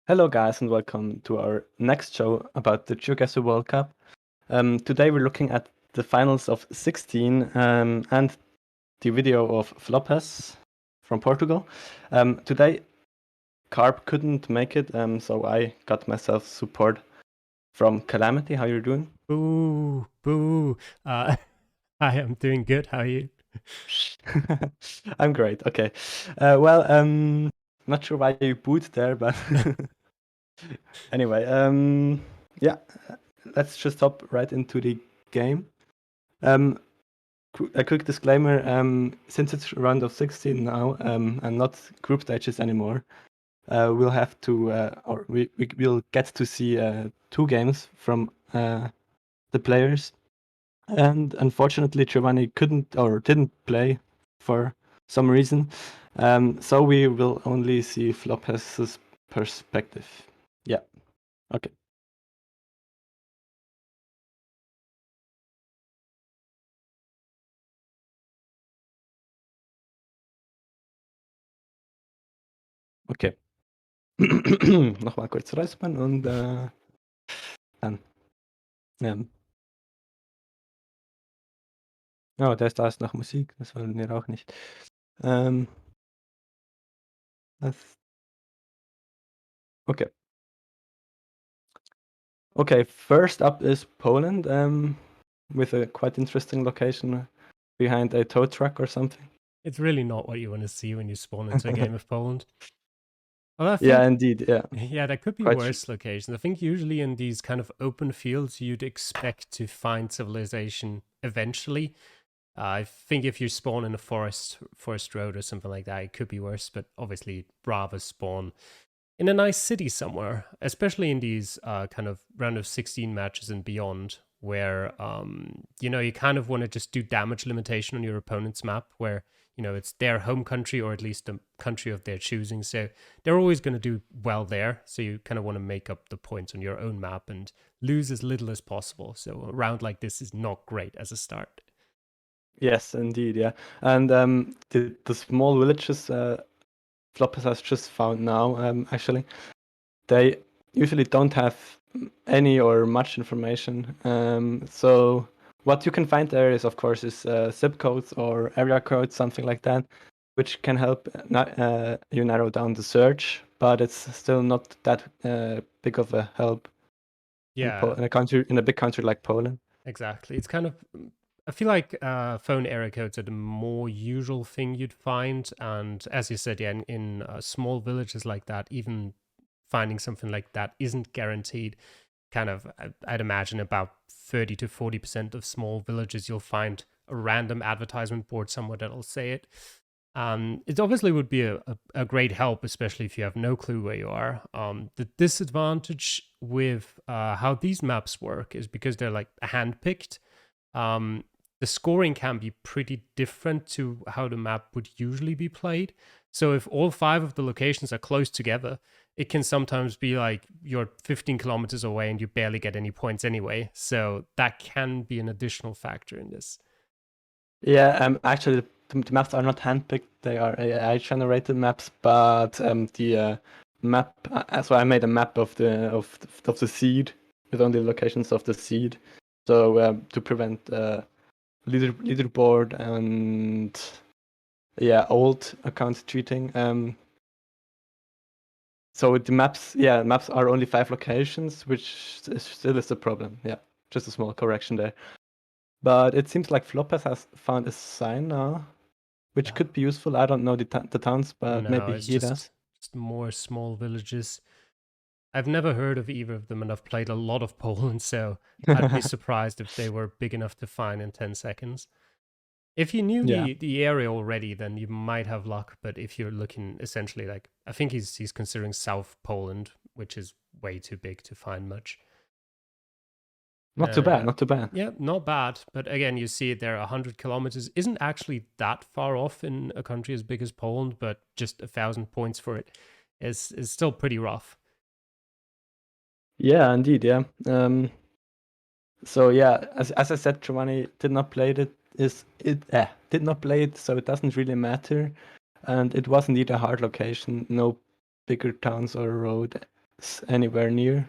Hello, guys, and welcome to our next show about the GeoGuessr World Cup. Today we're looking at the finals of 16 and the video of Flopas from Portugal. Today, Carp couldn't make it, so I got myself support from Calamity. How you doing? Boo, boo. I am doing good. How are you? I'm great. Okay. Not sure why you booed there, but anyway, yeah, let's just hop right into the game. A quick disclaimer, since it's round of 16 now, and not group stages anymore, we'll have to, or we will get to see 2 games from the players. And unfortunately, Giovanni couldn't or didn't play for some reason. So we will only see Flopes's perspective. Yeah. Okay. Okay. Nochmal kurz räuspern und dann. Oh, da ist noch Musik, das wollen wir auch nicht. Okay. Okay, first up is Poland, with a quite interesting location behind a tow truck or something. It's really not what you want to see when you spawn into a game of Poland. Well, I Yeah, think, indeed, yeah. yeah, there could be Quite worse locations. I think usually in these kind of open fields, you'd expect to find civilization eventually. I think if you spawn in a forest road or something like that, it could be worse. But obviously, rather spawn in a nice city somewhere, especially in these kind of round of 16 matches and beyond, where you kind of want to just do damage limitation on your opponent's map, where it's their home country or at least a country of their choosing, so they're always going to do well there. So you kind of want to make up the points on your own map and lose as little as possible. So a round like this is not great as a start. Yes, indeed, yeah. And the small villages Floppers has just found now, actually, they usually don't have any or much information. So what you can find there is, of course, zip codes or area codes, something like that, which can help you narrow down the search. But it's still not that big of a help. Yeah, in a big country like Poland. exactly. It's kind of, I feel like phone area codes are the more usual thing you'd find, and as you said, yeah, in small villages like that, even finding something like that isn't guaranteed. Kind of, I'd imagine about 30 to 40% of small villages you'll find a random advertisement board somewhere that'll say it. It obviously would be a great help, especially if you have no clue where you are. The disadvantage with how these maps work is because they're like handpicked. The scoring can be pretty different to how the map would usually be played. So if all 5 of the locations are close together, it can sometimes be like you're 15 kilometers away and you barely get any points anyway. So that can be an additional factor in this. Yeah, actually, the maps are not handpicked; they are AI-generated maps. But the map, so I made a map of the seed with only the locations of the seed, so to prevent leaderboard and old account cheating. So the maps are only 5 locations, which still is a problem. Yeah, just a small correction there. But it seems like Floppers has found a sign now, which could be useful. I don't know the towns, but No, maybe it's he does. just more small villages. I've never heard of either of them, and I've played a lot of Poland, so I'd be surprised if they were big enough to find in 10 seconds. If you knew Yeah. the area already, then you might have luck. But if you're looking essentially like, I think he's considering South Poland, which is way too big to find much. Not too bad, not too bad. Yeah, not bad. But again, you see it there, 100 kilometers isn't actually that far off in a country as big as Poland, but just 1,000 points for it is still pretty rough. Yeah, indeed, yeah. So yeah, as I said, Giovanni did not play it. Did not play it, so it doesn't really matter. And it was indeed a hard location, no bigger towns or road anywhere near.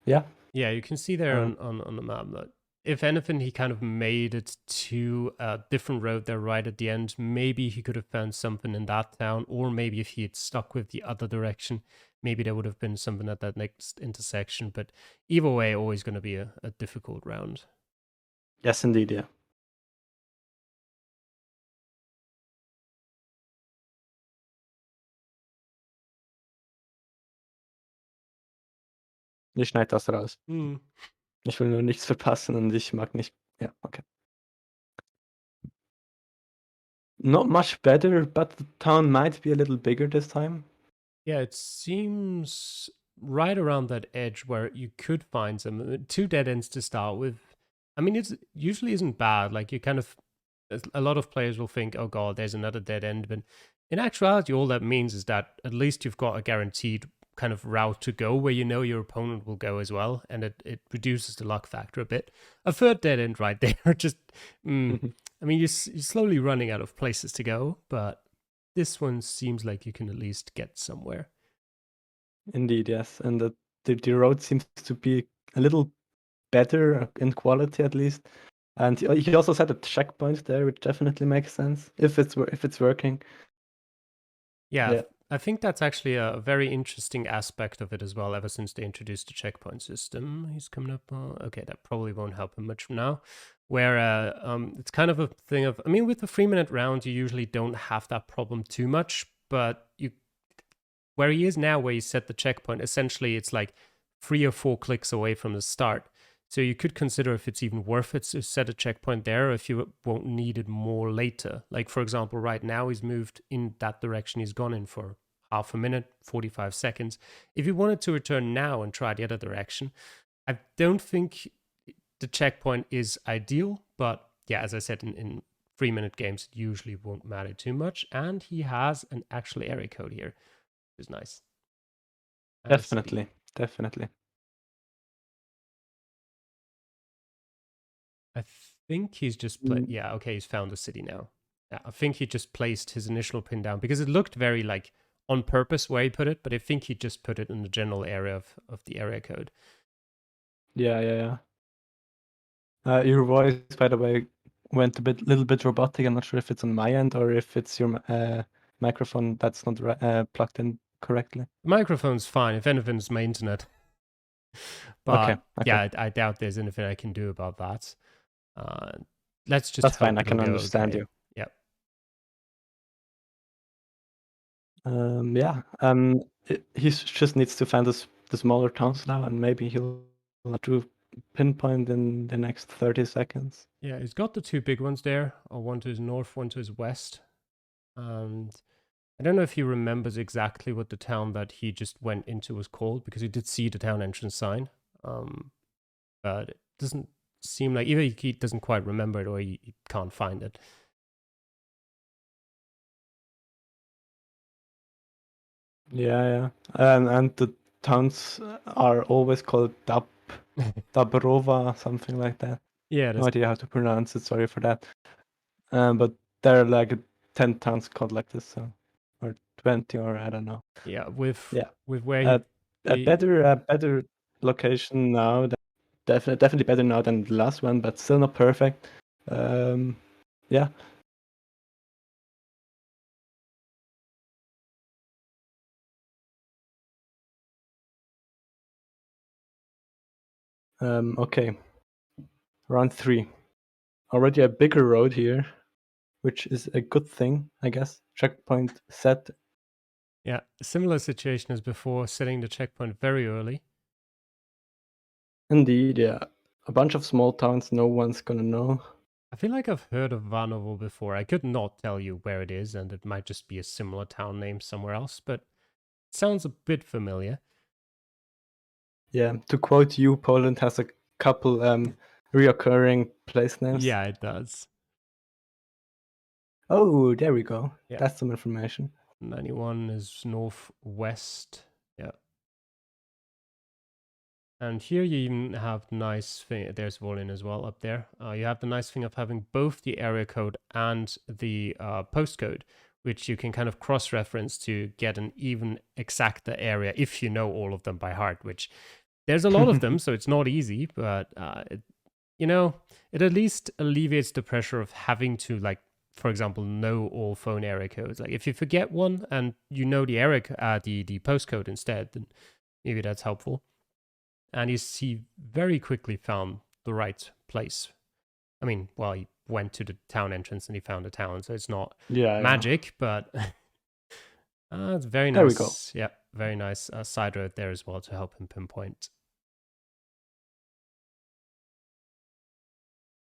Yeah. Yeah, you can see there Um, on the map that if anything, he kind of made it to a different road there right at the end. Maybe he could have found something in that town, or maybe if he had stuck with the other direction, maybe there would have been something at that next intersection. But either way, always going to be a difficult round. yes, indeed. Yeah. Ich schneide das raus. Ich will nur nichts verpassen und ich mag nicht. Ja, okay. Not much better, but the town might be a little bigger this time. Yeah, it seems right around that edge where you could find some 2 dead ends to start with. I mean, it usually isn't bad. Like you kind of, a lot of players will think, oh god, there's another dead end. But in actuality, all that means is that at least you've got a guaranteed kind of route to go where you know your opponent will go as well, and it reduces the luck factor a bit. A third dead end right there, just, I mean, you're slowly running out of places to go, but this one seems like you can at least get somewhere. Indeed, yes. And the road seems to be a little better in quality at least. And he also set a checkpoint there, which definitely makes sense if it's working. Yeah, I think that's actually a very interesting aspect of it as well, ever since they introduced the checkpoint system. He's coming up. Okay, that probably won't help him much now. Where it's kind of a thing of, I mean, with the 3-minute round, you usually don't have that problem too much, but where he is now, where you set the checkpoint, essentially it's like 3 or 4 clicks away from the start. So you could consider if it's even worth it to set a checkpoint there, or if you won't need it more later. Like, for example, right now he's moved in that direction he's gone in for half a minute, 45 seconds. If you wanted to return now and try the other direction, I don't think the checkpoint is ideal, but yeah, as I said, in 3-minute games, it usually won't matter too much. And he has an actual area code here, which is nice. Definitely. I think he's just yeah, okay, he's found the city now. Yeah, I think he just placed his initial pin down because it looked very like on purpose where he put it, but I think he just put it in the general area of the area code. Yeah. Your voice, by the way, went a little bit robotic. I'm not sure if it's on my end or if it's your microphone that's not plugged in correctly. The microphone's fine. If anything, it's my internet. But Okay. yeah, I doubt there's anything I can do about that. Let's just That's hope fine. I can understand okay. you. Yep. Yeah. He just needs to find the smaller towns now, and maybe he'll have to pinpoint in the next 30 seconds. Yeah, he's got the 2 big ones there, or one to his north, one to his west. And I don't know if he remembers exactly what the town that he just went into was called, because he did see the town entrance sign. But it doesn't seem like either he doesn't quite remember it or he can't find it. Yeah. And the towns are always called Dabrova, something like that. Yeah, No idea how to pronounce it. Sorry for that. But there are like 10 towns called like this, so, or 20, or I don't know. Yeah, with where a better location now. Definitely better now than the last one, but still not perfect. Yeah. Okay. Round 3. Already a bigger road here, which is a good thing, I guess. Checkpoint set. Yeah, similar situation as before, setting the checkpoint very early. Indeed, yeah. A bunch of small towns no one's gonna know. I feel like I've heard of Vanovo before. I could not tell you where it is, and it might just be a similar town name somewhere else, but it sounds a bit familiar. Yeah, to quote you, Poland has a couple reoccurring place names. Yeah, it does. Oh, there we go. Yeah. That's some information. 91 is northwest. Yeah. And here you even have the nice thing, there's Volin as well up there. You have the nice thing of having both the area code and the postcode, which you can kind of cross-reference to get an even exacter area if you know all of them by heart, which there's a lot of them, so it's not easy, but it at least alleviates the pressure of having to, like, for example, know all phone area codes. Like if you forget one and you know the area, the postcode instead, then maybe that's helpful. And he very quickly found the right place. I mean, well, he went to the town entrance and he found a town, so it's not magic, but it's very nice. There we go. Yeah, very nice side road there as well to help him pinpoint.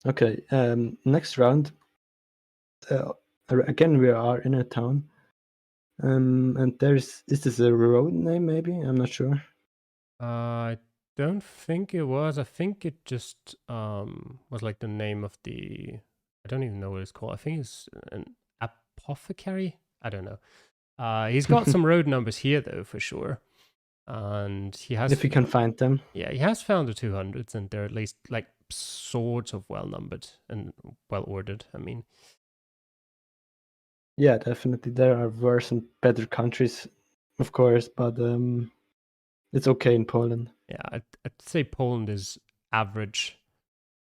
Okay, next round. Again, we are in a town. And is this a road name maybe? I'm not sure. I don't think it was. I think it just was like the name of the, I don't even know what it's called. I think it's an apothecary. I don't know. He's got some road numbers here though, for sure. And he has, if you can find them. Yeah, he has found the 200s, and they're at least like sort of well numbered and well ordered. I mean, yeah, definitely there are worse and better countries, of course, but it's okay in Poland. Yeah, I'd say Poland is average.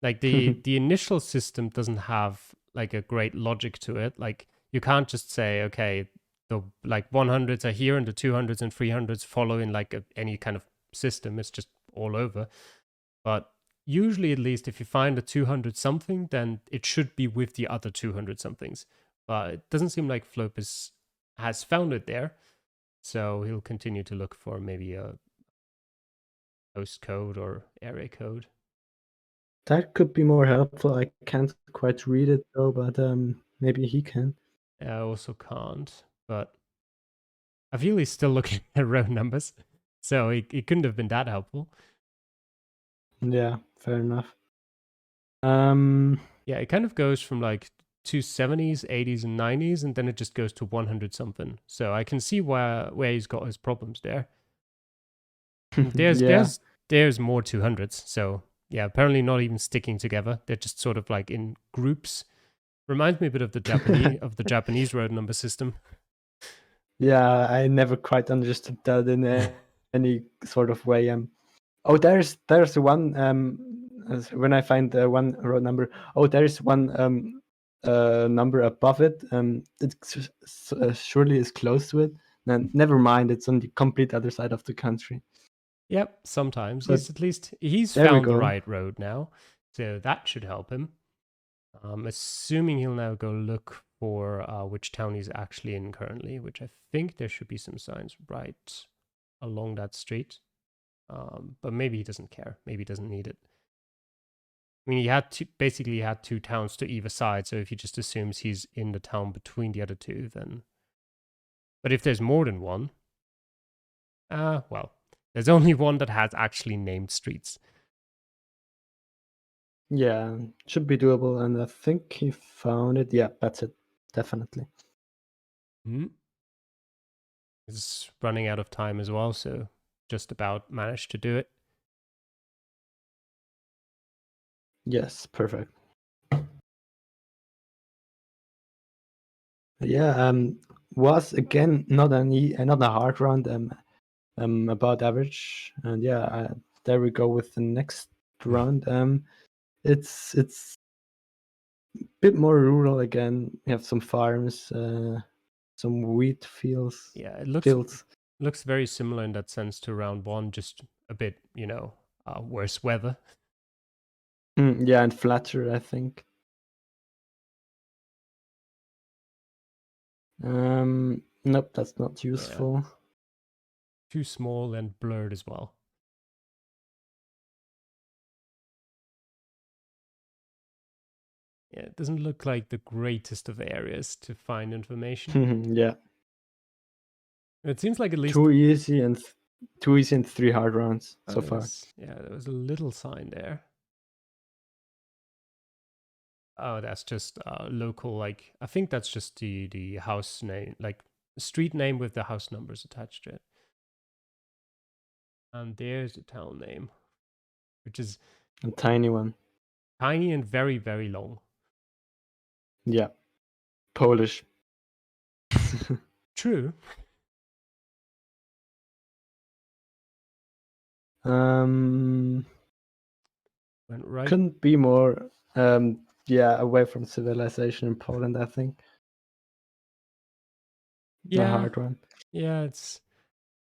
Like the initial system doesn't have like a great logic to it. Like you can't just say, okay, the like 100s are here and the 200s and 300s follow in like any kind of system. It's just all over. But usually, at least, if you find a 200 something, then it should be with the other 200 somethings. But it doesn't seem like Flopus has found it there. So he'll continue to look for maybe a postcode or area code. That could be more helpful. I can't quite read it though, but maybe he can. I also can't, but I feel he's still looking at road numbers. So it couldn't have been that helpful. Yeah, fair enough. Yeah, it kind of goes from like 270s, 80s, and 90s, and then it just goes to 100 something. So I can see where he's got his problems there. There's more 200s. So yeah, apparently not even sticking together. They're just sort of like in groups. Reminds me a bit of the Japanese road number system. Yeah, I never quite understood that in any sort of way. Oh, there's one. When I find one road number, there's one number above it. It surely is close to it. And never mind, it's on the complete other side of the country. Yep, sometimes But he's there we found the go. right road now, so that should help him. Assuming he'll now go look for which town he's actually in currently, which I think there should be some signs right along that street. But maybe he doesn't care. Maybe he doesn't need it. I mean, he had two towns to either side, so if he just assumes he's in the town between the other two, then. But if there's more than one, well, there's only one that has actually named streets. Yeah, should be doable, and I think he found it. Yeah, that's it, definitely. He's running out of time as well, so just about managed to do it. Yes, perfect. Yeah, was again not a hard round. About average, and yeah, there we go with the next round. It's a bit more rural again. We have some farms, some wheat fields. Yeah, it looks very similar in that sense to round one, just a bit, worse weather. Yeah, and flatter, I think. Nope, that's not useful. Yeah. Too small and blurred as well. Yeah, it doesn't look like the greatest of areas to find information. Yeah. It seems like at least too easy and 3 hard rounds so far. There was a little sign there. Oh, that's just local. Like I think that's just the house name, like street name with the house numbers attached to it. And there's the town name, which is a tiny one, tiny and very, very long. Yeah, Polish. True. um, Went right. couldn't be more away from civilization in Poland, I think. A Yeah. hard one. Yeah,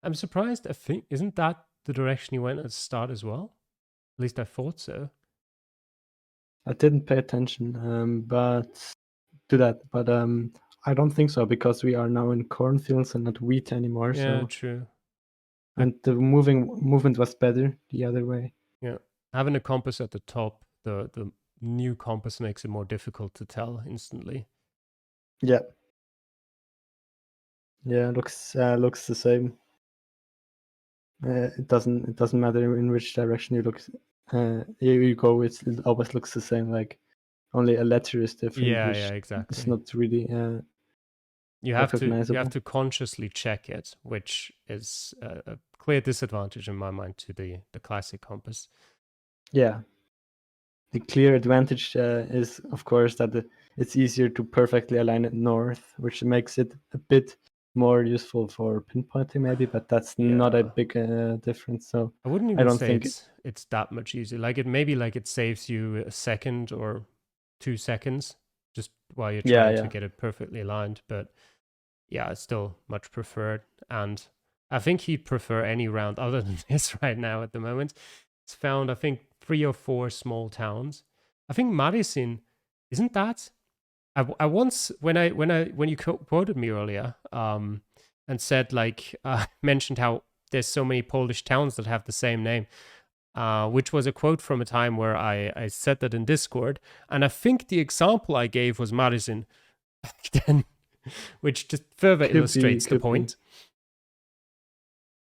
I'm surprised. I think isn't that the direction he went at the start as well? At least I thought so. I didn't pay attention, but to that, but I don't think so because we are now in cornfields and not wheat anymore. Yeah, So true. and the movement was better the other way. Yeah, having a compass at the top, the new compass makes it more difficult to tell instantly. Yeah. Yeah, looks the same. It doesn't matter in which direction you look. You go. It always looks the same. Like only a letter is different, Yeah, which exactly. is not really You have recognizable. to consciously check it, which is a clear disadvantage in my mind to the classic compass. Yeah. The clear advantage is, of course, that it's easier to perfectly align it north, which makes it a bit more useful for pinpointing, maybe. But that's not a Yeah. big difference. So I wouldn't I even don't say think it's that much easier. Like it maybe like it saves you a second or 2 seconds just while you're trying to yeah. get it perfectly aligned. But yeah, it's still much preferred. And I think he'd prefer any round other than this right now at the moment. It's found, I think, 3 or 4 small towns. I think Madison, isn't that? I once when you quoted me earlier, and said like mentioned how there's so many Polish towns that have the same name, which was a quote from a time where I said that in Discord, and I think the example I gave was Madison back then, which just further illustrates the could be. point.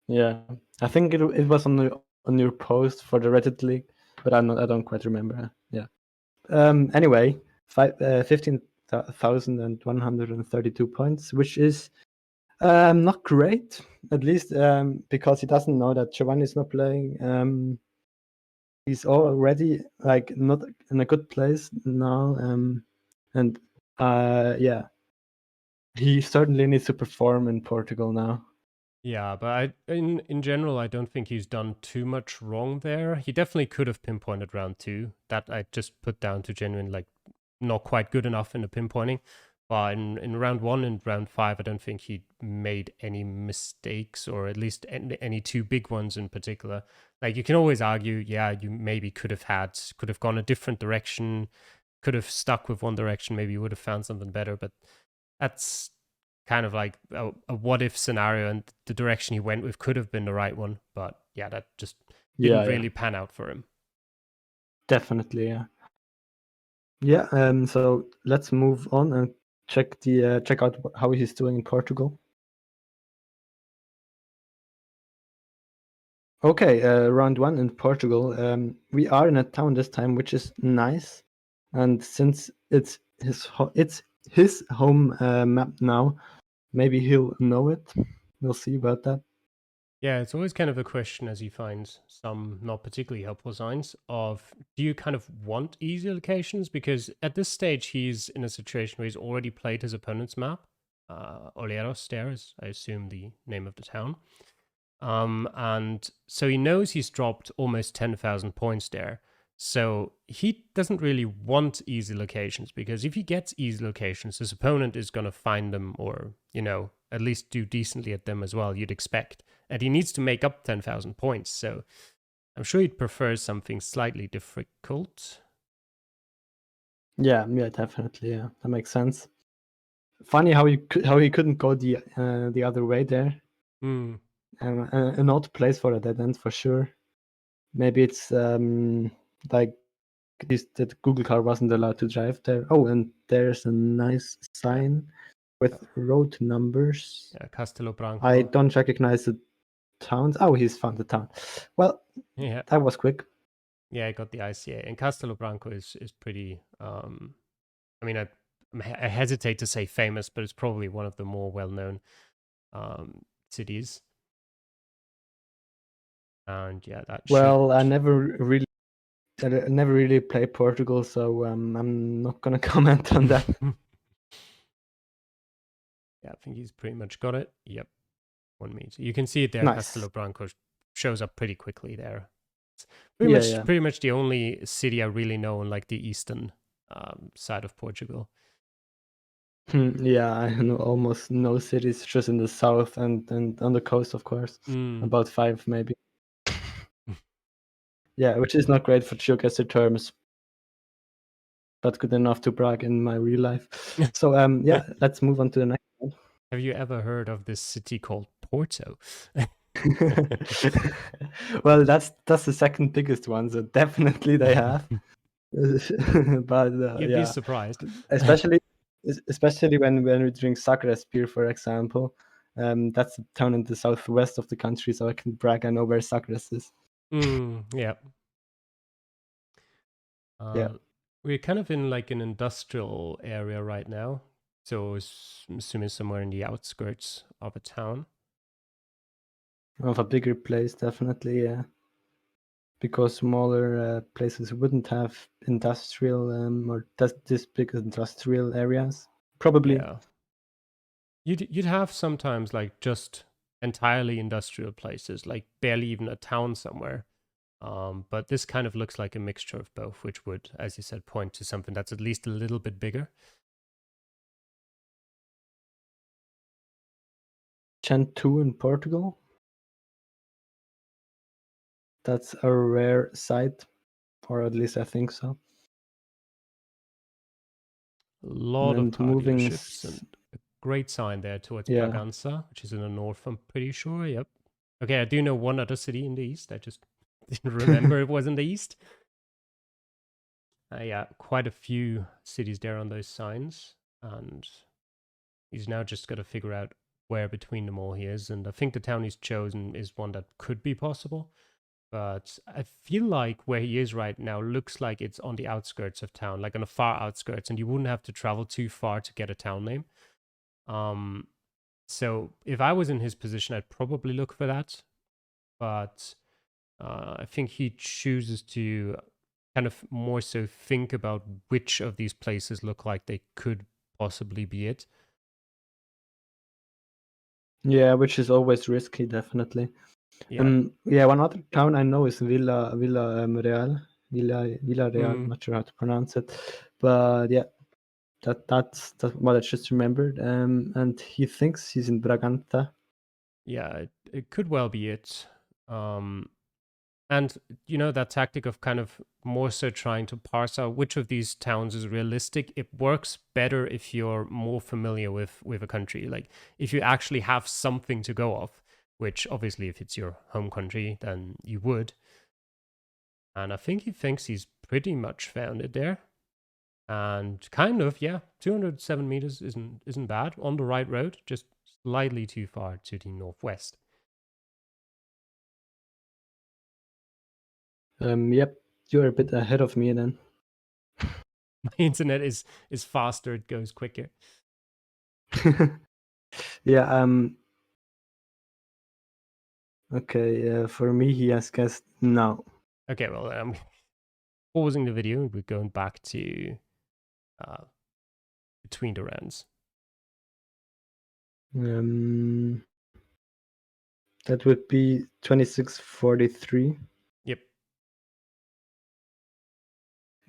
Yeah, I think it was on your post for the Reddit league, but I don't quite remember. Yeah. Anyway, 15,132 points, which is not great. At least because he doesn't know that Giovanni is not playing. He's already like not in a good place now. And yeah, he certainly needs to perform in Portugal now. Yeah, but in general, I don't think he's done too much wrong there. He definitely could have pinpointed round 2. That I just put down to genuine, like, not quite good enough in the pinpointing. But in round 1 and round 5, I don't think he made any mistakes, or at least any two big ones in particular. Like, you can always argue, yeah, you maybe could have gone a different direction, could have stuck with one direction, maybe you would have found something better. But that's kind of like a what if scenario, and the direction he went with could have been the right one. But yeah, that just didn't Yeah, really pan out for him. definitely. Yeah. Yeah. So let's move on and check out how he's doing in Portugal. Okay, round 1 in Portugal. We are in a town this time, which is nice, and since it's his home map now, maybe he'll know it. We'll see about that. Yeah, it's always kind of a question as you find some not particularly helpful signs of, do you kind of want easy locations? Because at this stage, he's in a situation where he's already played his opponent's map. Olieros there is, I assume, the name of the town. And so he knows he's dropped almost 10,000 points there. So he doesn't really want easy locations, because if he gets easy locations, his opponent is going to find them, or, at least do decently at them as well, you'd expect. And he needs to make up 10,000 points. So I'm sure he'd prefer something slightly difficult. Yeah, definitely. Yeah, that makes sense. Funny how he couldn't go the other way there. Hmm. An odd place for a dead end for sure. Maybe it's like that Google car wasn't allowed to drive there. Oh, and there's a nice sign with road numbers. Yeah, Castelo Branco. I don't recognize the towns. Oh, he's found the town. Well, Yeah. that was quick. Yeah, I got the ICA. And Castelo Branco is pretty. I mean, I hesitate to say famous, but it's probably one of the more well-known cities. And yeah, that Well, should. I never really played Portugal, so I'm not gonna comment on that. Yeah, I think he's pretty much got it. Yep, 1 meter. You can see it there. Nice. Castelo Branco shows up pretty quickly there. It's Yeah. pretty much the only city I really know on like the eastern side of Portugal. Yeah, I know almost no cities, just in the south and on the coast, of course. About 5 maybe. Yeah, which is not great for GeoGuessr terms, but good enough to brag in my real life. So yeah, let's move on to the next one. Have you ever heard of this city called Porto? Well, that's the second biggest one, so definitely they have. But You'd be yeah, surprised. especially when we drink Sagres beer, for example. That's a town in the southwest of the country, so I can brag I know where Sagres is. Yeah. Yeah. We're kind of in like an industrial area right now, so I'm assuming somewhere in the outskirts of a town. Of a bigger place, definitely, yeah. Because smaller places wouldn't have industrial or this big industrial areas. Probably. Yeah. You'd have sometimes like just entirely industrial places, like barely even a town somewhere. But this kind of looks like a mixture of both, which would, as you said, point to something that's at least a little bit bigger. Gen 2 in Portugal. That's a rare sight, or at least I think so. A lot of And car moving, dealerships and a great sign there towards yeah. Bragança, which is in the north, I'm pretty sure. Yep. Okay, I do know one other city in the east. I just didn't remember it was in the east. Yeah, quite a few cities there on those signs. And he's now just got to figure out where between them all he is. And I think the town he's chosen is one that could be possible. But I feel like where he is right now looks like it's on the outskirts of town, like on the far outskirts, and you wouldn't have to travel too far to get a town name. So if I was in his position, I'd probably look for that. But I think he chooses to kind of more so think about which of these places look like they could possibly be it. Yeah, which is always risky, definitely. Yeah. Yeah, one other town I know is Villa Real. Villa Real, I'm not sure how to pronounce it. But yeah, that's what I just remembered. And he thinks he's in Braganza. Yeah, it could well be it. And you know that tactic of kind of more so trying to parse out which of these towns is realistic. It works better if you're more familiar with a country. Like if you actually have something to go off, which obviously if it's your home country, then you would. And I think he thinks he's pretty much found it there. And kind of, yeah, 207 meters isn't bad on the right road, just slightly too far to the northwest. Yep, you're a bit ahead of me then. My internet is faster, it goes quicker. Yeah, okay, for me he has guessed no. Okay, well, I'm pausing the video and we're going back to between the rounds. That would be 2643. Yep.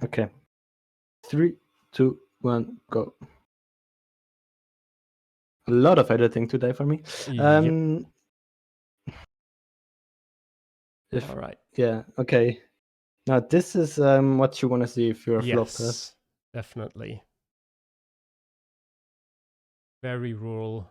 Okay. 3, 2, 1, go. A lot of editing today for me. Yep. All right. Yeah, okay. Now this is what you want to see if you're a flop test. Yes, definitely. Very rural.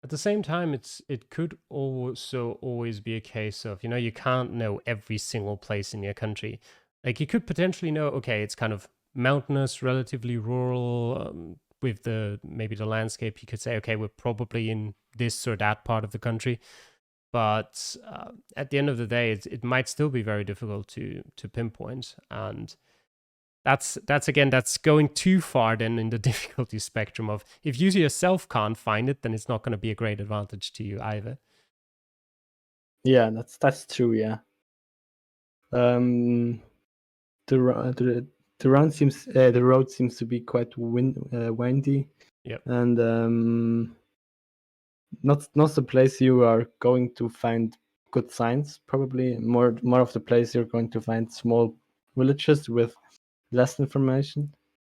At the same time, it could also always be a case of, you can't know every single place in your country. Like you could potentially know, okay, it's kind of mountainous, relatively rural, with maybe the landscape. You could say, okay, we're probably in this or that part of the country. But at the end of the day, it might still be very difficult to pinpoint. And that's going too far then in the difficulty spectrum of if you yourself can't find it, then it's not going to be a great advantage to you either. Yeah, that's true. Yeah. The road seems to be quite windy. Yep. And not the place you are going to find good signs. Probably more of the place you're going to find small villages with less information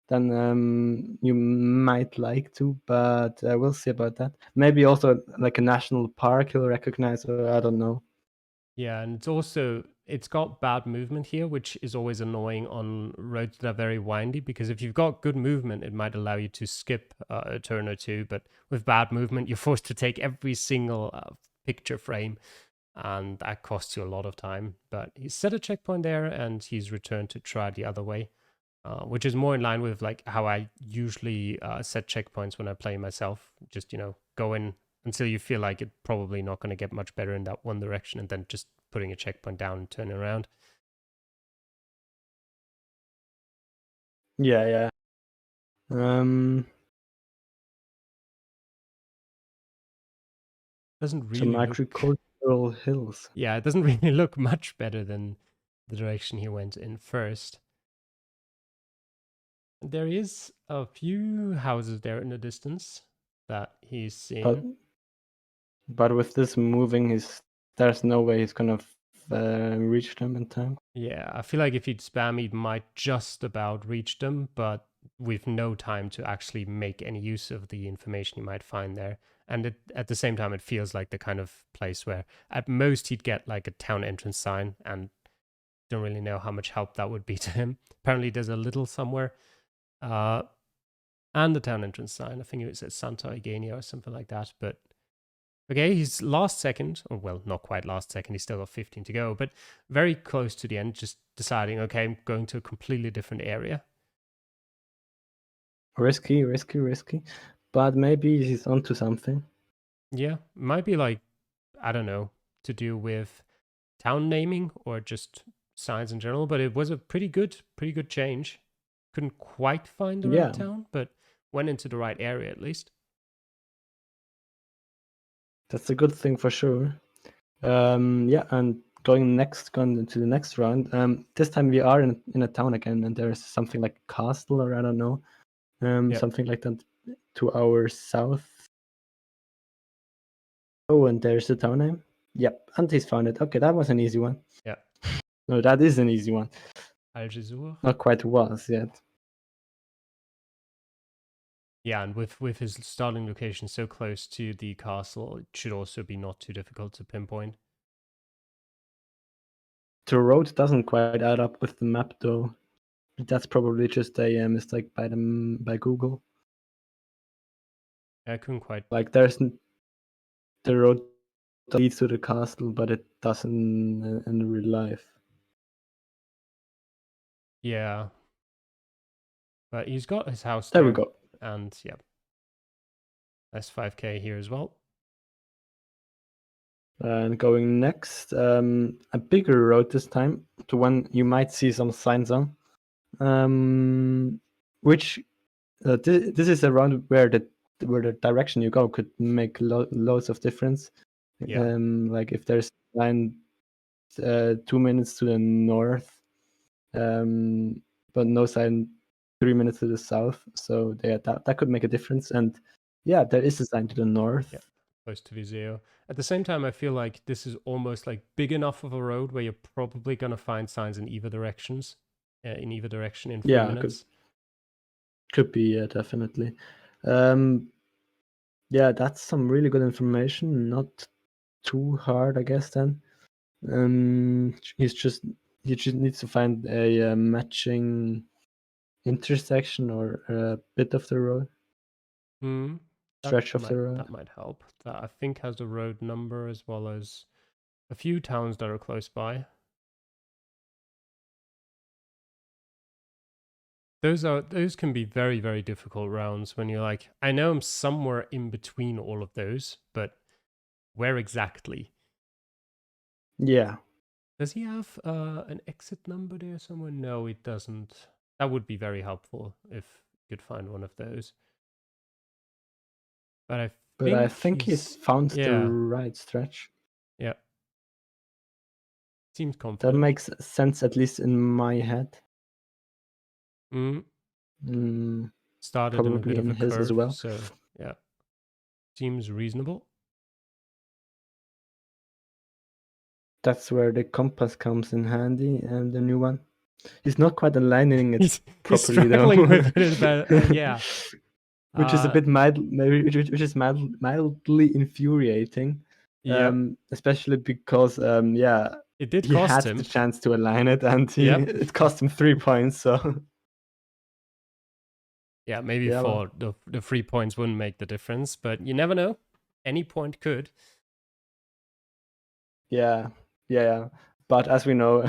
than you might like to, but we'll see about that. Maybe also like a national park you'll recognize, or I don't know. Yeah, and it's got bad movement here, which is always annoying on roads that are very windy, because if you've got good movement, it might allow you to skip a turn or two, but with bad movement, you're forced to take every single picture frame, and that costs you a lot of time. But he's set a checkpoint there, and he's returned to try the other way, which is more in line with like how I usually set checkpoints when I play myself. Just go in until you feel like it's probably not going to get much better in that one direction, and then just putting a checkpoint down and turning around. Yeah. Doesn't Some really look. agricultural hills. Yeah, it doesn't really look much better than the direction he went in first. There is a few houses there in the distance that he's seeing. But with this moving, there's no way he's gonna reach them in time. Yeah, I feel like if he'd spam, he might just about reach them, but with no time to actually make any use of the information you might find there. And at the same time, it feels like the kind of place where at most he'd get like a town entrance sign, and don't really know how much help that would be to him. Apparently, there's a little somewhere. And the town entrance sign. I think it says Santa Eugenia or something like that. But okay, he's last second, or well, not quite last second. He's still got 15 to go, but very close to the end. Just deciding, okay, I'm going to a completely different area. Risky, but maybe he's onto something. Yeah, might be like, I don't know, to do with town naming or just signs in general. But it was a pretty good change. Couldn't quite find the right town, but went into the right area at least. That's a good thing for sure. Yeah, and going into the next round. This time we are in a town again, and there's something like a castle, or I don't know, something like that to our south. Oh, and there's the town name. Yep, and he's found it. Okay, that was an easy one. Yeah. No, that is an easy one. Algesur. Not quite was yet. Yeah, and with his starting location so close to the castle, it should also be not too difficult to pinpoint. The road doesn't quite add up with the map, though. That's probably just a mistake by Google. I couldn't quite. Like, there's the road leads to the castle, but it doesn't in real life. Yeah, but he's got his house There there. we go. And yeah, that's 5k here as well. And going next, a bigger road this time, to one you might see some signs on. Which this is a round where the direction you go could make loads of difference. Yeah. Like if there's a sign 2 minutes to the north, but no sign 3 minutes to the south, so yeah, that could make a difference. And yeah, there is a sign to the north. Yeah, close to Viseo. At the same time, I feel like this is almost like big enough of a road where you're probably gonna find signs in either directions, in either direction in 3 minutes. Could be, yeah, definitely. Yeah, that's some really good information. Not too hard, I guess. Then, he just needs to find a matching intersection or a bit of the road, stretch of the road. That might help. That I think has the road number as well as a few towns that are close by. Those can be very, very difficult rounds when you're like, I know I'm somewhere in between all of those, but where exactly? Yeah. Does he have an exit number there somewhere? No, it doesn't. That would be very helpful if you could find one of those. But I think he's found the right stretch. Yeah. Seems confident. That makes sense, at least in my head. started in a probably bit of in a his curve. as well. So yeah, seems reasonable. That's where the compass comes in handy, and the new one. He's not quite aligning it He's properly struggling though. with it, but yeah. Which is a bit which is mildly infuriating. Yep. Especially because yeah, It did he cost had him. the chance to align it, and Yep. it cost him 3 points. So Yeah, maybe yeah, well, for the 3 points wouldn't make the difference, but you never know. Any point could. yeah, yeah. But as we know,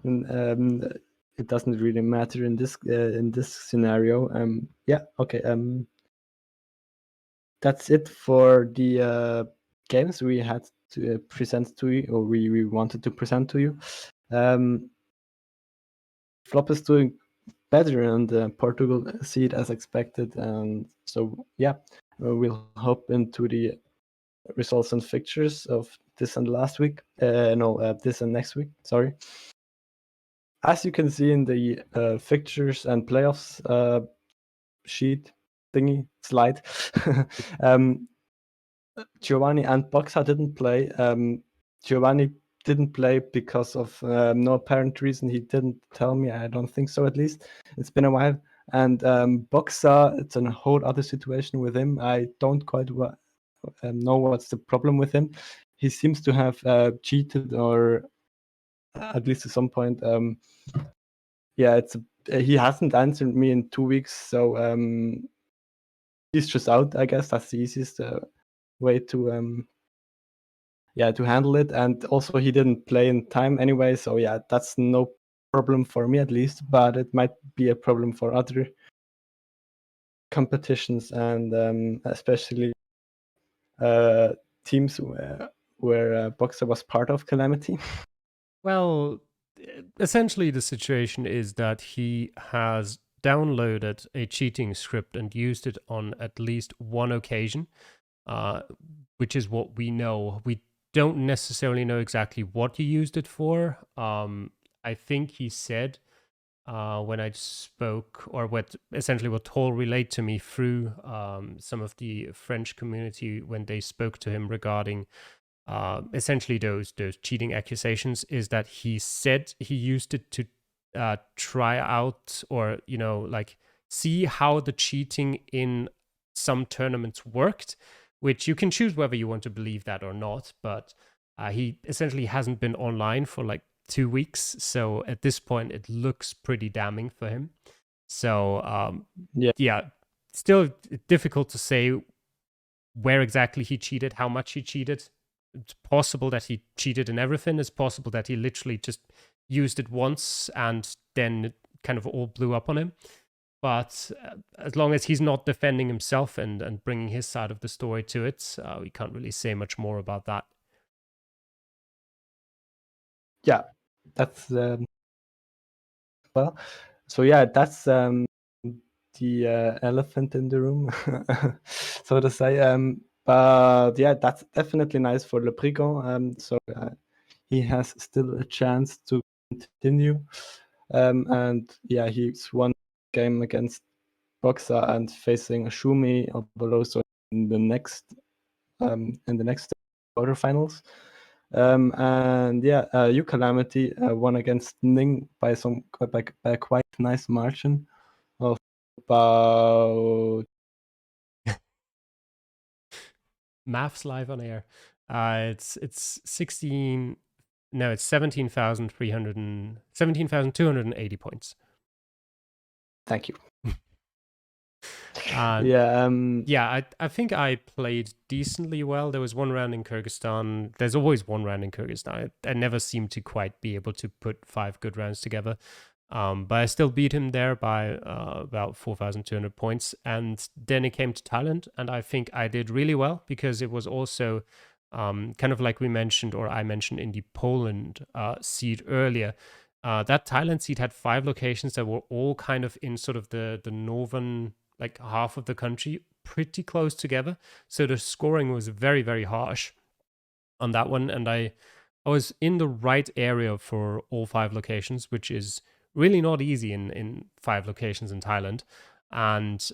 it doesn't really matter in this scenario. Yeah, okay. That's it for the games we had to present to you, or we wanted to present to you. Flop is doing better on the Portugal seed as expected, and so yeah, we'll hop into the results and fixtures of this and last week. This and next week. Sorry. As you can see in the fixtures and playoffs sheet thingy slide, Giovanni and Boxa didn't play. Giovanni didn't play because of no apparent reason. He didn't tell me. I don't think so, at least. It's been a while. And Boxa, it's a whole other situation with him. I don't quite know what's the problem with him. He seems to have cheated, or at least at some point. Yeah, he hasn't answered me in 2 weeks, so he's just out. I guess that's the easiest way to handle it. And also he didn't play in time anyway, so yeah, that's no problem for me, at least, but it might be a problem for other competitions, and especially teams where Boxer was part of Calamity. Well, essentially the situation is that he has downloaded a cheating script and used it on at least one occasion, which is what we know. We don't necessarily know exactly what he used it for. I think he said when I spoke, or what Toll relayed to me through some of the French community when they spoke to him regarding essentially those cheating accusations, is that he said he used it to try out, or like see how the cheating in some tournaments worked, which you can choose whether you want to believe that or not. But he essentially hasn't been online for like 2 weeks, so at this point it looks pretty damning for him. So yeah, still difficult to say where exactly he cheated, how much he cheated. It's possible that he cheated in everything. It's possible that he literally just used it once and then it kind of all blew up on him. But as long as he's not defending himself and bringing his side of the story to it, we can't really say much more about that. Yeah, that's well. So yeah, that's the elephant in the room, so to say. But yeah, that's definitely nice for Le Prigant. So he has still a chance to continue. And yeah, he's won game against Boxer and facing Ashumi or Boloso in the next quarterfinals. And yeah, you Calamity won against Ning by a quite nice margin of about Maths live on air. It's 16. No, it's 17,280 points. Thank you. Yeah, I think I played decently well. There was one round in Kyrgyzstan. There's always one round in Kyrgyzstan. I never seem to quite be able to put 5 good rounds together. But I still beat him there by about 4,200 points. And then it came to Thailand, and I think I did really well because it was also kind of like we mentioned, or I mentioned in the Poland seed earlier. That Thailand seed had 5 locations that were all kind of in sort of the northern, like half of the country, pretty close together. So the scoring was very, very harsh on that one. And I was in the right area for all 5 locations, which is really not easy in 5 locations in Thailand. And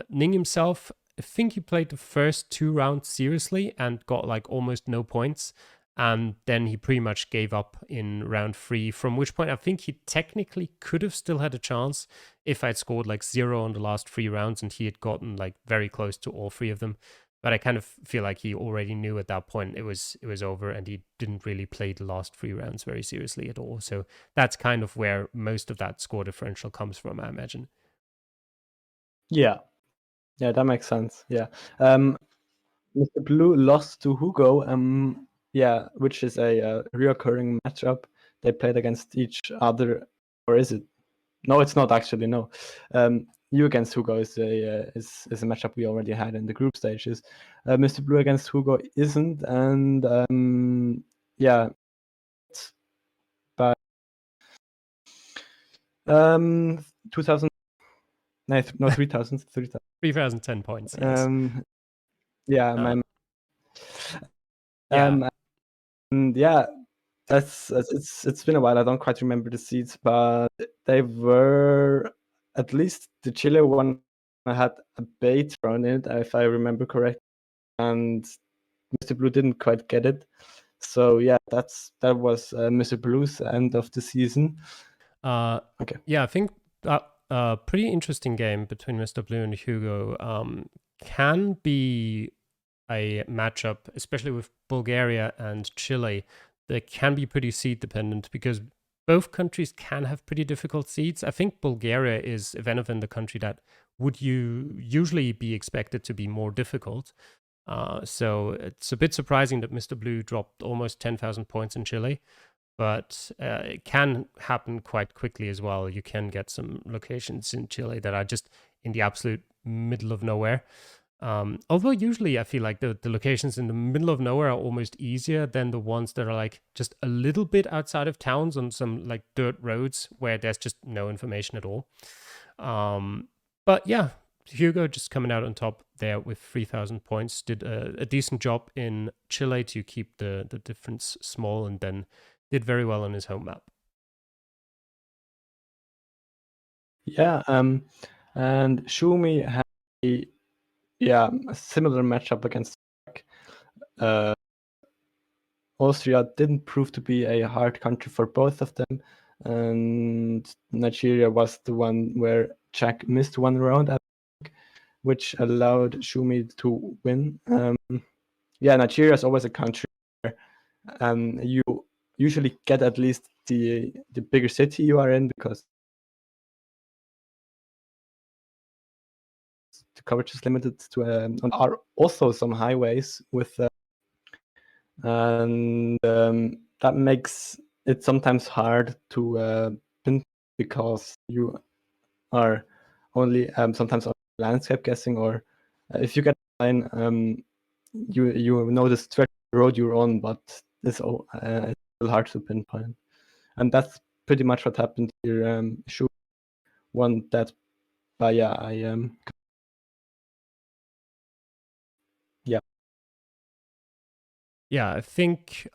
Ning himself, I think he played the first 2 rounds seriously and got like almost no points. And then he pretty much gave up in round 3, from which point I think he technically could have still had a chance if I'd scored like 0 on the last 3 rounds and he had gotten like very close to all 3 of them. But I kind of feel like he already knew at that point it was over, and he didn't really play the last 3 rounds very seriously at all. So that's kind of where most of that score differential comes from, I imagine. Yeah, that makes sense. Yeah. Mr. Blue lost to Hugo, yeah, which is a reoccurring matchup. They played against each other, or is it? No, it's not actually. No, you against Hugo is a matchup we already had in the group stages. Mr. Blue against Hugo isn't, and yeah, but 2000, no, 3000, 3,010 points, yes. Yeah, Yeah. and yeah, it's been a while. I don't quite remember the seeds, but they were, at least the Chile one had a bait thrown in it, if I remember correctly, and Mr. Blue didn't quite get it. So yeah, that was Mr. Blue's end of the season. Okay. Yeah, I think that a pretty interesting game between Mr. Blue and Hugo can be a matchup, especially with Bulgaria and Chile, that can be pretty seed dependent, because both countries can have pretty difficult seeds. I think Bulgaria is, if anything, the country that would you usually be expected to be more difficult. So it's a bit surprising that Mr. Blue dropped almost 10,000 points in Chile, but it can happen quite quickly as well. You can get some locations in Chile that are just in the absolute middle of nowhere. Although usually I feel like the locations in the middle of nowhere are almost easier than the ones that are like just a little bit outside of towns on some like dirt roads where there's just no information at all. But yeah, Hugo just coming out on top there with 3,000 points, did a decent job in Chile to keep the difference small, and then did very well on his home map. Yeah, and Shumi had a similar matchup against Austria. Didn't prove to be a hard country for both of them, and Nigeria was the one where Czech missed one round, I think, which allowed Shumi to win. Yeah, Nigeria is always a country where you usually get at least the bigger city you are in, because the coverage is limited to are also some highways with and that makes it sometimes hard to pin, because you are only sometimes on landscape guessing, or if you get a line, you know the stretch of road you're on, but it's still hard to pinpoint, and that's pretty much what happened here. Shu won that, but yeah, Yeah, I think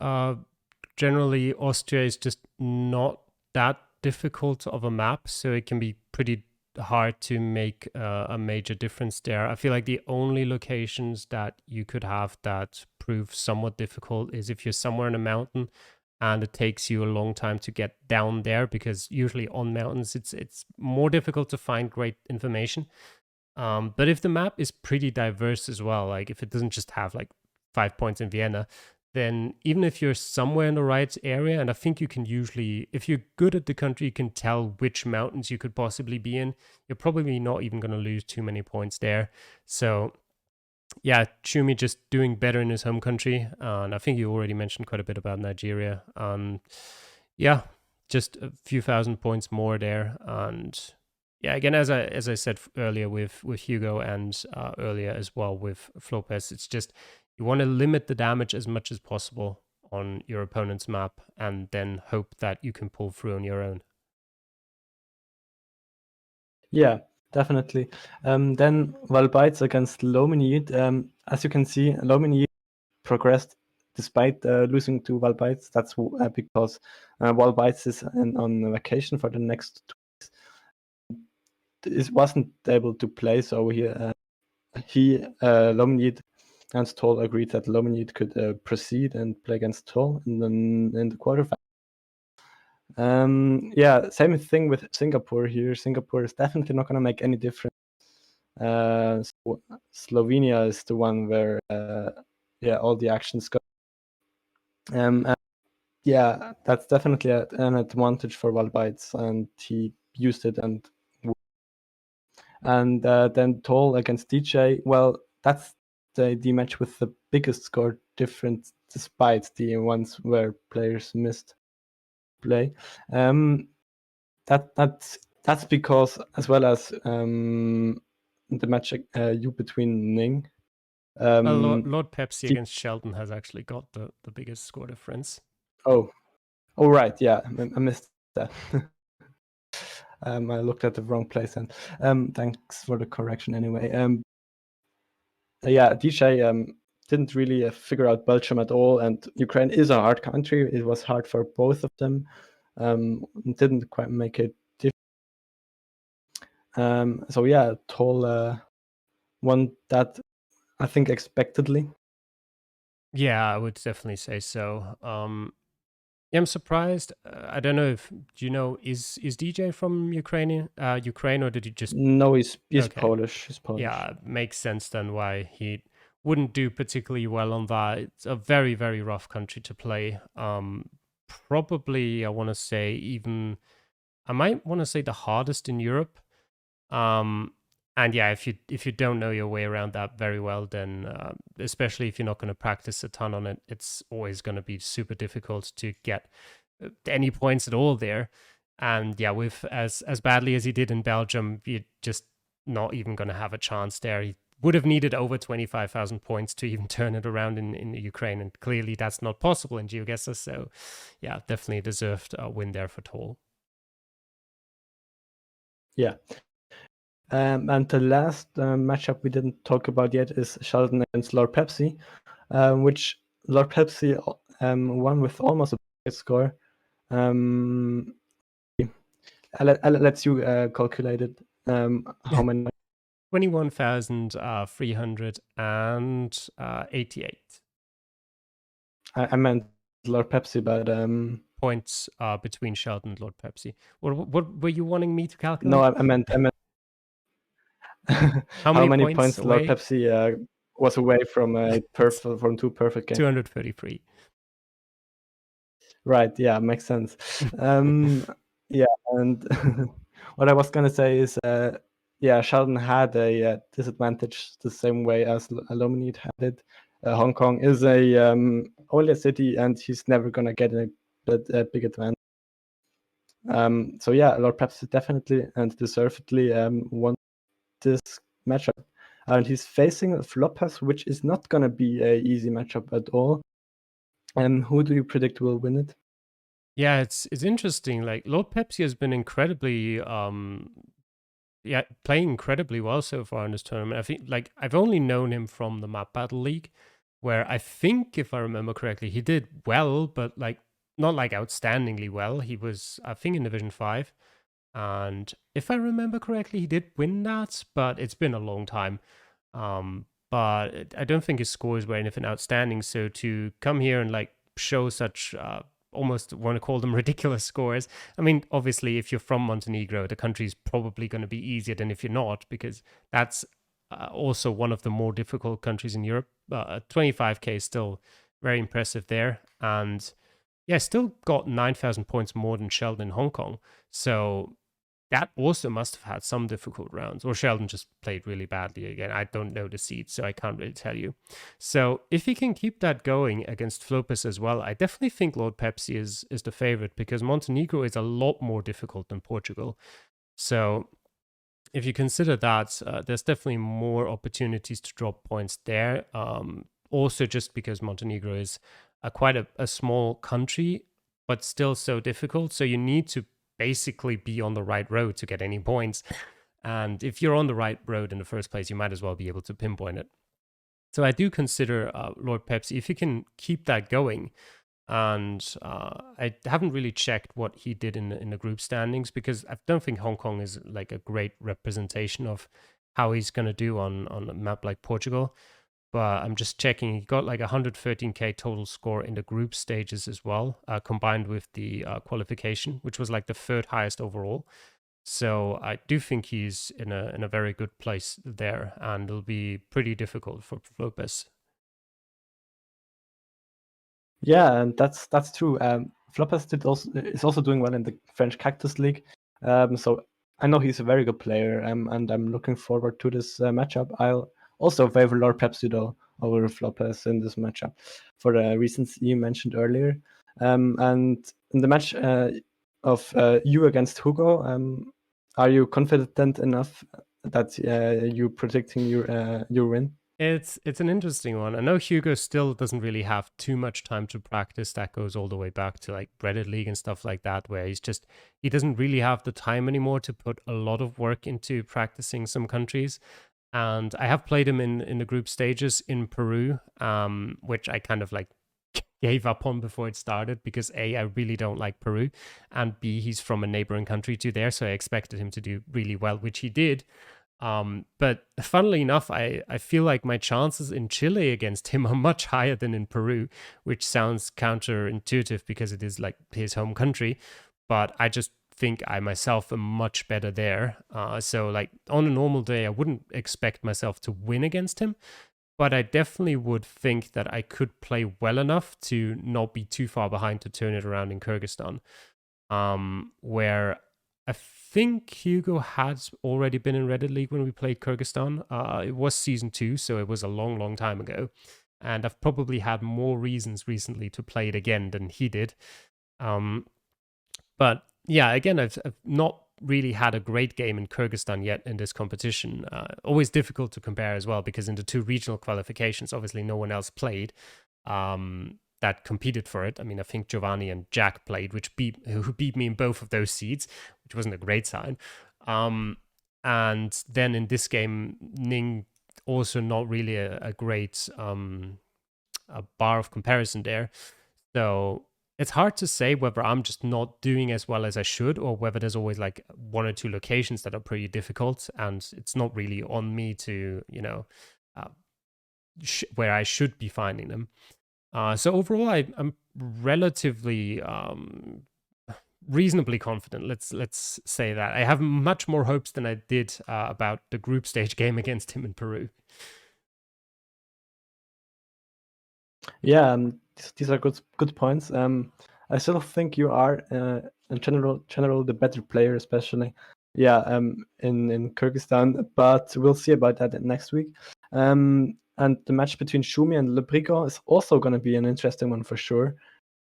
generally Austria is just not that difficult of a map, so it can be pretty hard to make a major difference there. I feel like the only locations that you could have that prove somewhat difficult is if you're somewhere in a mountain and it takes you a long time to get down there, because usually on mountains it's more difficult to find great information. But if the map is pretty diverse as well, like if it doesn't just have like 5 points in Vienna, then even if you're somewhere in the right area, and I think you can usually, if you're good at the country, you can tell which mountains you could possibly be in, you're probably not even going to lose too many points there. So yeah, Chumi just doing better in his home country. And I think you already mentioned quite a bit about Nigeria. Yeah, just a few thousand points more there. And yeah, again, as I said earlier with Hugo, and earlier as well with Flopez, it's just you want to limit the damage as much as possible on your opponent's map, and then hope that you can pull through on your own. Yeah, definitely. Then Valbites against Lominid. As you can see, Lominid progressed despite losing to Valbites. That's because Valbites is on vacation for the next 2 weeks. wasn't able to play, so Lomnid and Toll agreed that Lomnid could proceed and play against Toll in the quarterfinals. Yeah, same thing with Singapore here. Singapore is definitely not going to make any difference. So Slovenia is the one where all the actions go. And yeah, that's definitely an advantage for Valbites, and he used it. And then Toll against DJ. Well, that's the match with the biggest score difference, despite the ones where players missed play. That's because, as well as the match between Ning. Lord Pepsi against Sheldon has actually got the biggest score difference. Oh, right, yeah, I missed that. I looked at the wrong place, and thanks for the correction anyway. Yeah, DJ didn't really figure out Belgium at all, and Ukraine is a hard country. It was hard for both of them. Didn't quite make it different. So yeah, Toll won that, I think, expectedly. Yeah, I would definitely say so. Yeah, I'm surprised. I don't know if is DJ from Ukraine, or did he just? No, he's Okay. Polish. He's Polish. Yeah, makes sense then why he wouldn't do particularly well on that. It's a very, very rough country to play. Probably I want to say I might want to say the hardest in Europe. And yeah, if you don't know your way around that very well, then especially if you're not going to practice a ton on it, it's always going to be super difficult to get any points at all there. And yeah, with as badly as he did in Belgium, you're just not even going to have a chance there. He would have needed over 25,000 points to even turn it around in Ukraine, and clearly that's not possible in GeoGuessr. So yeah, definitely deserved a win there for Toll. Yeah. And the last matchup we didn't talk about yet is Sheldon against Lord Pepsi, which Lord Pepsi won with almost a big score. I'll let you calculate it. How many? 21,388 I meant Lord Pepsi, but points between Sheldon and Lord Pepsi. What were you wanting me to calculate? No, I meant how many points Lord Pepsi was away from from two perfect games. 233. Right. Yeah, makes sense. Yeah, and what I was gonna say is, yeah, Sheldon had a disadvantage the same way as Aluminite had it. Hong Kong is only a city, and he's never gonna get a big advantage. So yeah, Lord Pepsi definitely and deservedly won this matchup, and he's facing Flopas, which is not gonna be a easy matchup at all. And who do you predict will win it? Yeah, it's interesting. Like Lord Pepsi has been incredibly playing incredibly well so far in this tournament. I think like I've only known him from the Map Battle League, where I think, if I remember correctly, he did well, but like not like outstandingly well. He was, I think, in Division 5. And if I remember correctly, he did win that, but it's been a long time. But I don't think his scores were anything outstanding. So to come here and like show such almost want to call them ridiculous scores. I mean, obviously, if you're from Montenegro, the country's probably going to be easier than if you're not, because that's also one of the more difficult countries in Europe. 25k is still very impressive there. And yeah, still got 9,000 points more than Sheldon in Hong Kong. So that also must have had some difficult rounds, or Sheldon just played really badly again. I don't know the seeds, so I can't really tell you. So if he can keep that going against Flopus as well, I definitely think Lord Pepsi is the favorite, because Montenegro is a lot more difficult than Portugal. So if you consider that, there's definitely more opportunities to drop points there. Also, just because Montenegro is quite a small country, but still so difficult. So you need to basically be on the right road to get any points. And if you're on the right road in the first place, you might as well be able to pinpoint it. So I do consider Lord Pepsi, if you can keep that going, And I haven't really checked what he did in the group standings, because I don't think Hong Kong is like a great representation of how he's going to do on a map like Portugal. But I'm just checking. He got like 113k total score in the group stages as well, combined with the qualification, which was like the third highest overall. So I do think he's in a very good place there, and it'll be pretty difficult for Lopez. Yeah, and that's true. Floppers is also doing well in the French Cactus League. So I know he's a very good player, and I'm looking forward to this matchup. I'll also favor Lord Pepsido over Floppers in this matchup for the reasons you mentioned earlier. And in the match of you against Hugo, are you confident enough that you predicting your win? It's an interesting one. I know Hugo still doesn't really have too much time to practice. That goes all the way back to like Reddit League and stuff like that, where he doesn't really have the time anymore to put a lot of work into practicing some countries. And I have played him in the group stages in Peru, which I kind of like gave up on before it started, because A, I really don't like Peru, and B, he's from a neighboring country to there, so I expected him to do really well, which he did. But funnily enough, I feel like my chances in Chile against him are much higher than in Peru, which sounds counterintuitive because it is like his home country. But I just think I myself am much better there. So like on a normal day, I wouldn't expect myself to win against him, but I definitely would think that I could play well enough to not be too far behind to turn it around in Kyrgyzstan, where I think Hugo had already been in Reddit League when we played Kyrgyzstan. It was season 2, so it was a long, long time ago. And I've probably had more reasons recently to play it again than he did. But yeah, again, I've not really had a great game in Kyrgyzstan yet in this competition. Always difficult to compare as well, because in the 2 regional qualifications, obviously no one else played. That competed for it. I mean, I think Giovanni and Jack played, who beat me in both of those seeds, which wasn't a great sign. And then in this game, Ning also not really a great a bar of comparison there. So it's hard to say whether I'm just not doing as well as I should, or whether there's always like 1 or 2 locations that are pretty difficult, and it's not really on me to, where I should be finding them. So overall, I'm relatively reasonably confident. Let's say that I have much more hopes than I did about the group stage game against him in Peru. Yeah, these are good points. I still think you are in general the better player, especially in Kyrgyzstan. But we'll see about that next week. And the match between Shumi and Le Brigand is also going to be an interesting one for sure.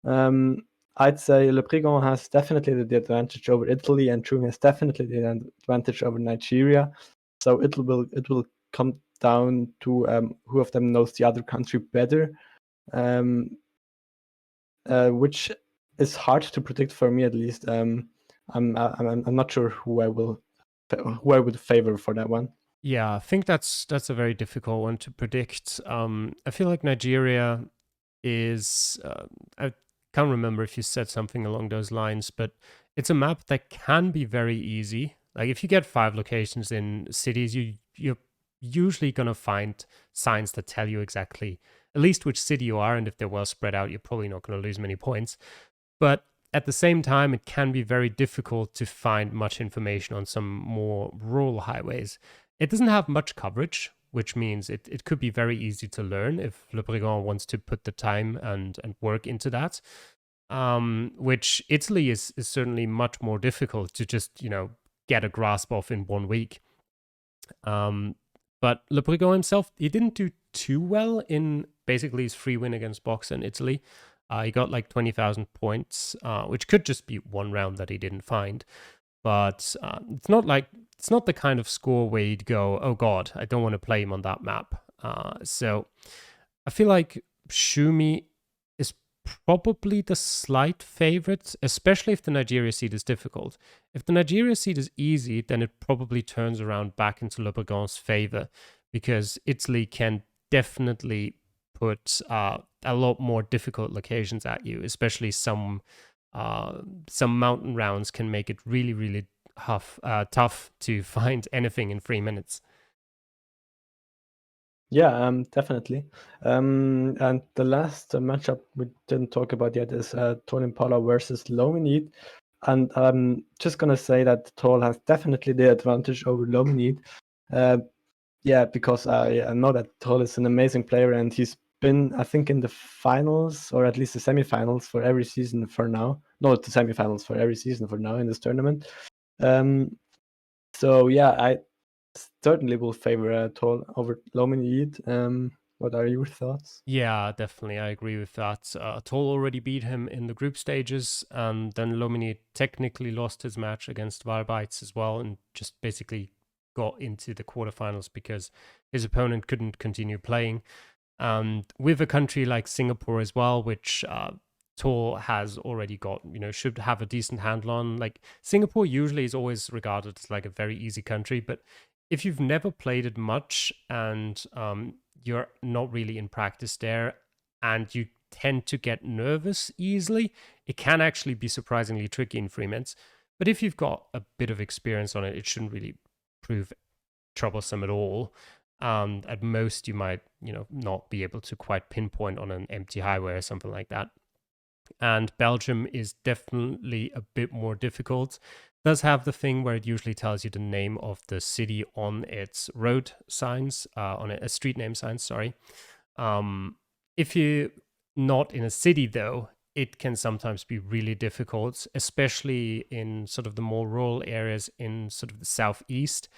I'd say Le Brigand has definitely the advantage over Italy, and Shumi has definitely the advantage over Nigeria. So it will come down to who of them knows the other country better. Which is hard to predict for me, at least. I'm not sure who I would favor for that one. Yeah, I think that's a very difficult one to predict. I feel like Nigeria is. I can't remember if you said something along those lines, but it's a map that can be very easy. Like if you get 5 locations in cities, you're usually gonna find signs that tell you exactly at least which city you are, and if they're well spread out, you're probably not going to lose many points. But at the same time, it can be very difficult to find much information on some more rural highways. It doesn't have much coverage, which means it could be very easy to learn if Le Brigand wants to put the time and work into that. Which Italy is certainly much more difficult to just, get a grasp of in 1 week. But Le Brigand himself, he didn't do too well in basically his free win against Boxer in Italy. He got like 20,000 points, which could just be 1 round that he didn't find. But it's not the kind of score where you'd go, oh God, I don't want to play him on that map. So I feel like Shumi is probably the slight favorite, especially if the Nigeria seed is difficult. If the Nigeria seed is easy, then it probably turns around back into Le Brigand's favor, because Italy can definitely put a lot more difficult locations at you, especially some mountain rounds can make it really, really tough to find anything in 3 minutes. Yeah, definitely. And the last matchup we didn't talk about yet is Tall Impala versus Lominid. And I'm just gonna say that Tall has definitely the advantage over Lominid. Yeah, because I know that Tall is an amazing player, and he's been, I think, in the finals or at least the semifinals for every season for now. No, the semifinals for every season for now in this tournament. So yeah, I certainly will favor Tall over Lominid. What are your thoughts? Yeah, definitely. I agree with that. Toll already beat him in the group stages, and then Lomini technically lost his match against Valbites as well, and just basically got into the quarterfinals because his opponent couldn't continue playing. And with a country like Singapore as well, which Toll has already got, should have a decent handle on. Like Singapore usually is always regarded as like a very easy country, but if you've never played it much and you're not really in practice there and you tend to get nervous easily, it can actually be surprisingly tricky in 3 minutes. But if you've got a bit of experience on it, it shouldn't really prove troublesome at all. At most, you might, not be able to quite pinpoint on an empty highway or something like that. And Belgium is definitely a bit more difficult. Does have the thing where it usually tells you the name of the city on its road signs, on a street name sign, sorry. If you're not in a city, though, it can sometimes be really difficult, especially in sort of the more rural areas in sort of the southeast,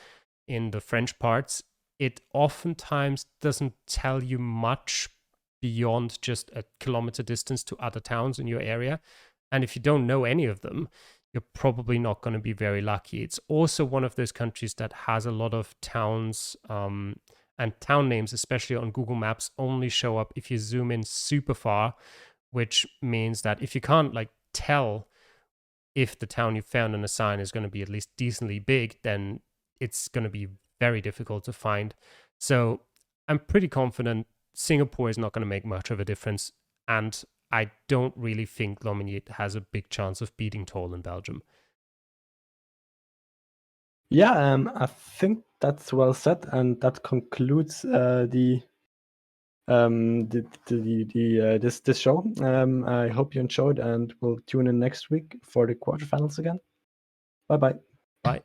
in the French parts. It oftentimes doesn't tell you much beyond just a kilometer distance to other towns in your area. And if you don't know any of them, you're probably not going to be very lucky. It's also one of those countries that has a lot of towns, and town names, especially on Google Maps, only show up if you zoom in super far, which means that if you can't like tell if the town you found on a sign is going to be at least decently big, then it's going to be very difficult to find. So I'm pretty confident Singapore is not going to make much of a difference. And I don't really think Lominier has a big chance of beating Toll in Belgium. Yeah, I think that's well said, and that concludes this show. I hope you enjoyed, and we'll tune in next week for the quarterfinals again. Bye bye. Bye.